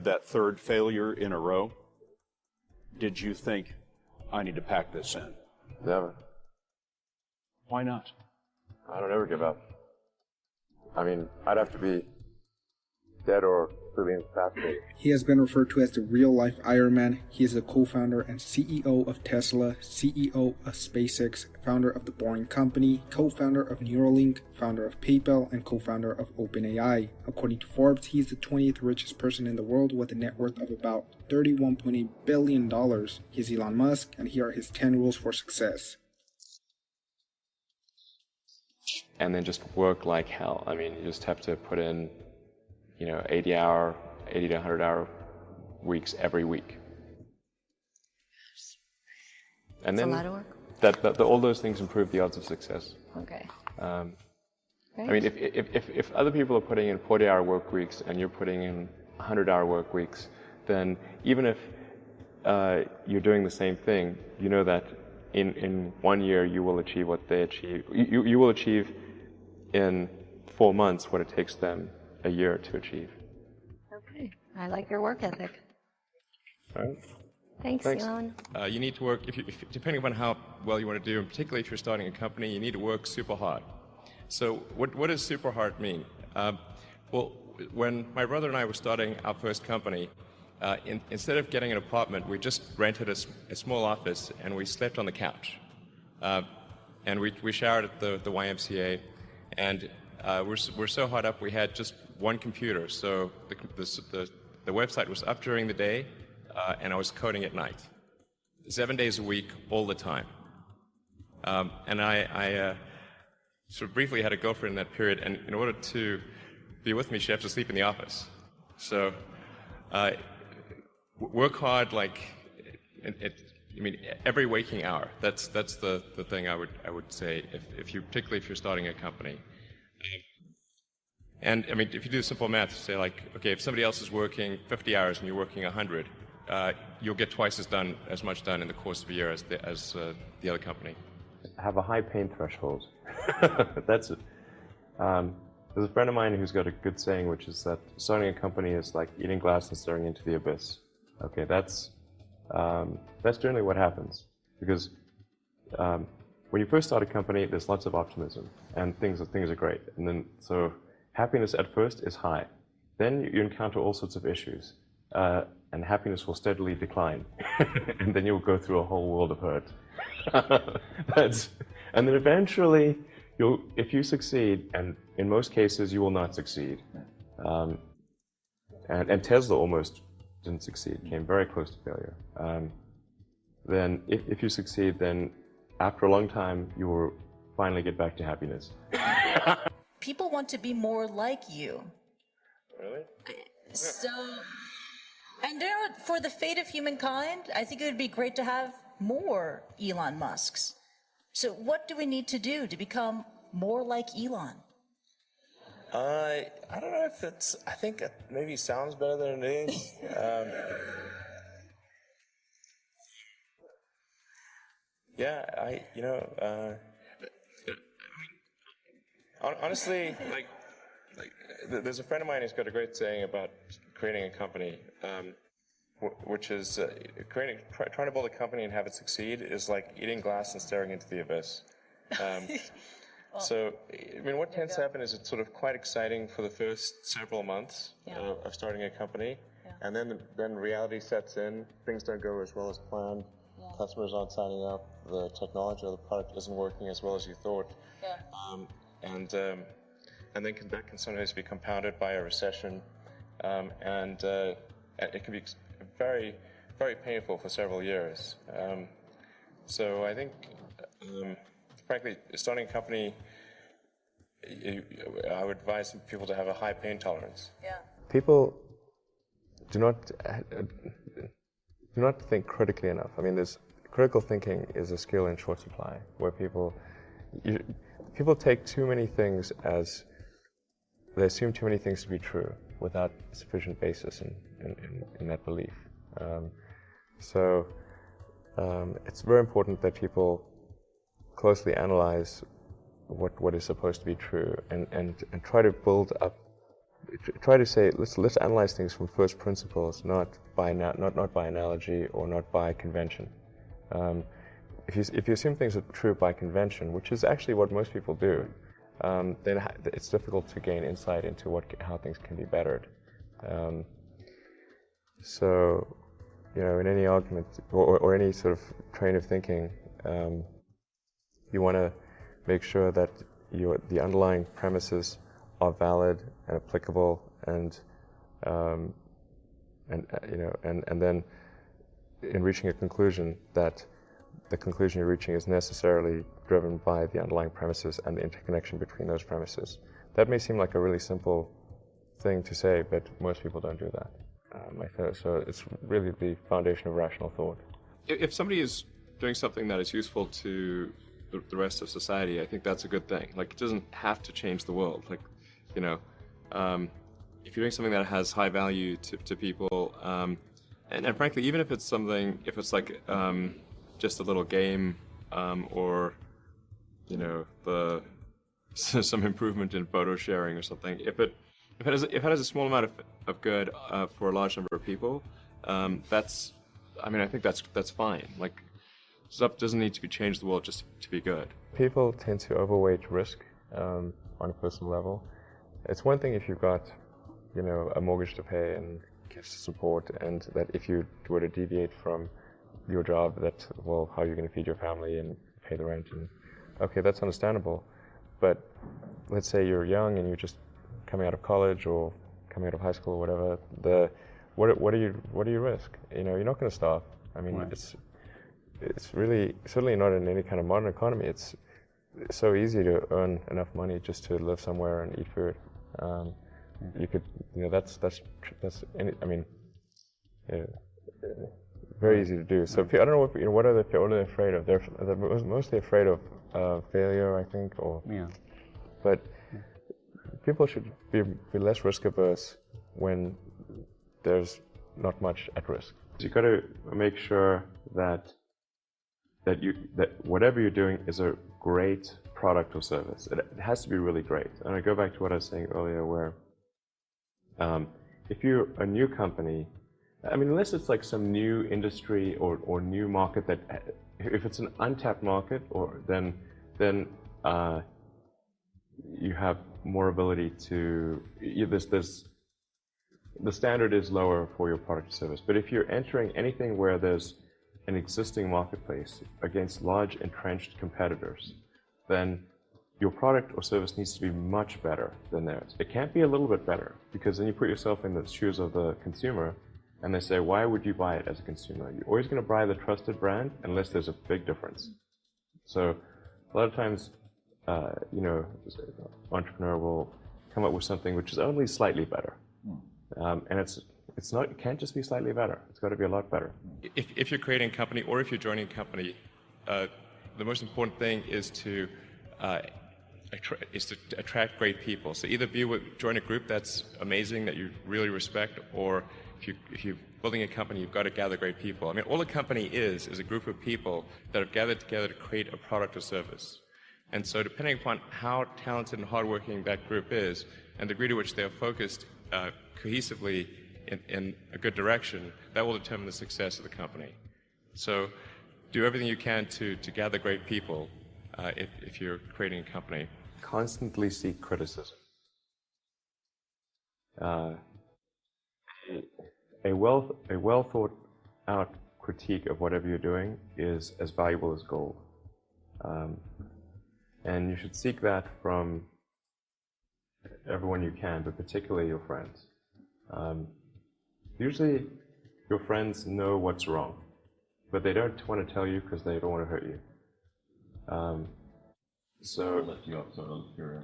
that third failure in a row, did you think, I need to pack this in? Never. Why not? I don't ever give up. I mean, I'd have to be dead or really incapacitated. He has been referred to as the real-life Iron Man. He is the co-founder and CEO of Tesla, CEO of Spacex, founder of The Boring Company, co-founder of Neuralink, founder of PayPal, and co-founder of OpenAI. According to Forbes, he is the 20th richest person in the world with a net worth of about $31.8 billion. He is Elon Musk, and here are his 10 rules for success. And then just work like hell. I mean, you just have to put in, 80 to 100 hour weeks every week. And That's then a lot of work. all those things improve the odds of success. Okay. I mean, if other people are putting in 40-hour work weeks and you're putting in 100-hour work weeks, then even if you're doing the same thing, you know that in 1 year you will achieve what they achieve. You will achieve in 4 months what it takes them a year to achieve. Okay. I like your work ethic. All right. Thanks. Elon. You need to work, depending upon how well you want to do, and particularly if you're starting a company, you need to work super hard. So what does super hard mean? Well, when my brother and I were starting our first company, instead of getting an apartment, we just rented a small office and we slept on the couch. And we showered at the YMCA, and we're so hot up we had just one computer. So the website was up during the day, and I was coding at night, 7 days a week, all the time. And I sort of briefly had a girlfriend in that period, and in order to be with me, she had to sleep in the office. So work hard, like every waking hour. That's the thing I would say particularly if you're starting a company. And I mean, if you do simple math, say like, okay, if somebody else is working 50 hours and you're working 100, you'll get twice as much done in the course of a year as the other company. Have a high pain threshold. That's it. There's a friend of mine who's got a good saying, which is that starting a company is like eating glass and staring into the abyss. Okay, that's generally what happens, because when you first start a company, there's lots of optimism and things are great, and then so happiness at first is high. Then you encounter all sorts of issues, and happiness will steadily decline, and then you'll go through a whole world of hurt. And then eventually, if you succeed, and in most cases you will not succeed, and Tesla almost didn't succeed, came very close to failure. Then if you succeed, then after a long time you will finally get back to happiness. People want to be more like you. Really? So, and for the fate of humankind, I think it would be great to have more Elon Musks. So what do we need to do to become more like Elon? I don't know if I think it maybe sounds better than it is. Honestly, like there's a friend of mine who's got a great saying about creating a company, which is trying to build a company and have it succeed is like eating glass and staring into the abyss. So, I mean, what tends to happen is it's sort of quite exciting for the first several months of starting a company, and then reality sets in. Things don't go as well as planned. Customers aren't signing up. The technology or the product isn't working as well as you thought. And then that can sometimes be compounded by a recession, and it can be very, very painful for several years. So I think, frankly, starting a company, I would advise people to have a high pain tolerance. People do not think critically enough. I mean, critical thinking is a skill in short supply, where people take too many things they assume too many things to be true without sufficient basis in that belief. So it's very important that people closely analyze what is supposed to be true and try to build up try to say, let's analyze things from first principles, not by analogy or not by convention. If you assume things are true by convention, which is actually what most people do, then it's difficult to gain insight into how things can be bettered. So, in any argument or any sort of train of thinking, you want to make sure that the underlying premises are valid and applicable, and then in reaching a conclusion, that the conclusion you're reaching is necessarily driven by the underlying premises and the interconnection between those premises. That may seem like a really simple thing to say, but most people don't do that. So it's really the foundation of rational thought. If somebody is doing something that is useful to the rest of society, I think that's a good thing. Like, it doesn't have to change the world. Like, if you're doing something that has high value to people, and frankly, even if it's like just a little game, or some improvement in photo sharing or something, if it has a small amount of good for a large number of people, I think that's fine. Like, stuff doesn't need to change the world just to be good. People tend to overweight risk on a personal level. It's one thing if you've got, a mortgage to pay and kids to support, and that if you were to deviate from your job, how are you going to feed your family and pay the rent? And okay, that's understandable. But let's say you're young and you're just coming out of college or coming out of high school or whatever. What do you risk? You're not going to starve. I mean, right. It's really certainly not in any kind of modern economy. It's so easy to earn enough money just to live somewhere and eat food. You could, very easy to do. So I don't know what are they afraid of? They're mostly afraid of failure, I think, but people should be less risk averse when there's not much at risk. You've got to make sure that whatever you're doing is a great product or service. It has to be really great. And I go back to what I was saying earlier, where if you're a new company, unless it's like some new industry or new market if it's an untapped market, then you have more ability to. The standard is lower for your product or service. But if you're entering anything where there's an existing marketplace against large entrenched competitors, then your product or service needs to be much better than theirs. It can't be a little bit better, because then you put yourself in the shoes of the consumer, and they say, why would you buy it as a consumer? You're always going to buy the trusted brand unless there's a big difference. So a lot of times, entrepreneur will come up with something which is only slightly better. And it can't just be slightly better. It's got to be a lot better. If you're creating a company or if you're joining a company, the most important thing is to attract great people. So either join a group that's amazing, that you really respect, or if you're building a company, you've got to gather great people. All a company is a group of people that have gathered together to create a product or service. And so depending upon how talented and hardworking that group is, and the degree to which they are focused cohesively in a good direction, that will determine the success of the company. So do everything you can to gather great people if you're creating a company. Constantly seek criticism. A well thought out critique of whatever you're doing is as valuable as gold. And you should seek that from everyone you can, but particularly your friends. Usually your friends know what's wrong, but they don't want to tell you because they don't want to hurt you. So lift you up, so you're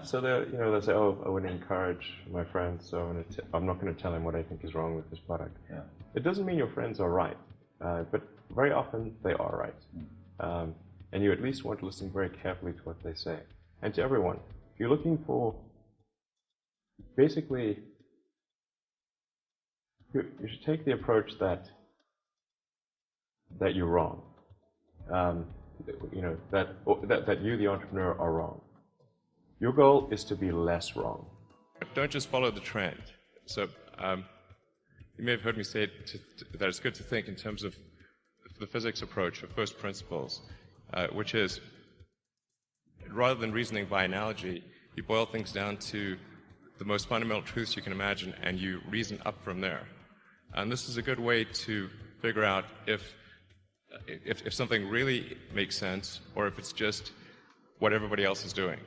So they'll say, "Oh, I would encourage my friend, so I'm not going to tell him what I think is wrong with this product." Yeah. It doesn't mean your friends are right, but very often they are right, and you at least want to listen very carefully to what they say. And to everyone, if you're looking for, basically, you should take the approach that you're wrong. That you, the entrepreneur, are wrong. Your goal is to be less wrong. don't just follow the trend. So you may have heard me say that it's good to think in terms of the physics approach of first principles, which is, rather than reasoning by analogy, you boil things down to the most fundamental truths you can imagine, and you reason up from there. And this is a good way to figure out if something really makes sense, or if it's just what everybody else is doing.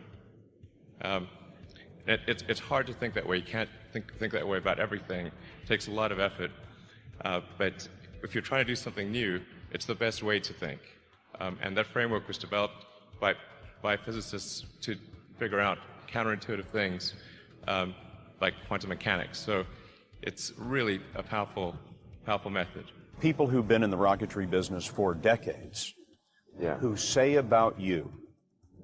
It's hard to think that way. You can't think that way about everything. It takes a lot of effort. But if you're trying to do something new, it's the best way to think. And that framework was developed by physicists to figure out counterintuitive things like quantum mechanics. So it's really a powerful method. People who've been in the rocketry business for decades, who say about you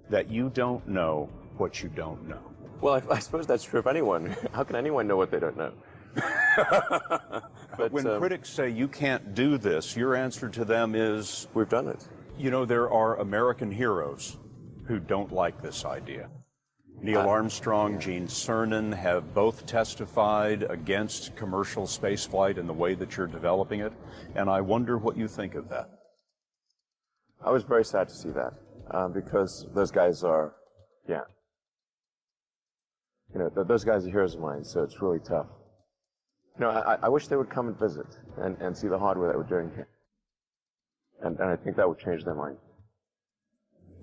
that you don't know what you don't know. Well, I suppose that's true of anyone. How can anyone know what they don't know? But when critics say you can't do this, your answer to them is, we've done it. You know, there are American heroes who don't like this idea. Neil Armstrong, Gene Cernan have both testified against commercial spaceflight and the way that you're developing it, and I wonder what you think of that. I was very sad to see that, because those guys are, those guys are heroes of mine, so it's really tough. I wish they would come and visit and see the hardware that we're doing here. And I think that would change their mind.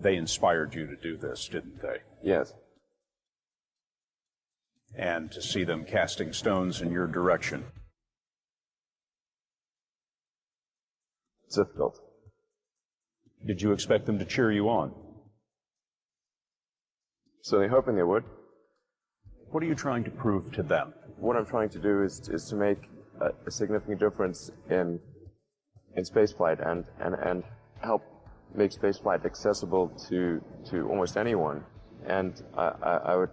They inspired you to do this, didn't they? Yes. And to see them casting stones in your direction. It's difficult. Did you expect them to cheer you on? So they're hoping they would. What are you trying to prove to them? What I'm trying to do is to make a significant difference in spaceflight and help make spaceflight accessible to almost anyone. And I would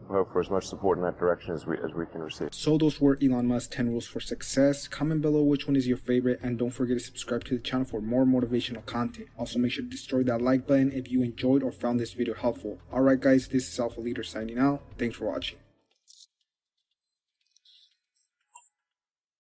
hope for as much support in that direction as we can receive. So those were Elon Musk's 10 rules for success. Comment below which one is your favorite, and don't forget to subscribe to the channel for more motivational content. Also make sure to destroy that like button if you enjoyed or found this video helpful. Alright guys, this is Alpha Leader signing out. Thanks for watching.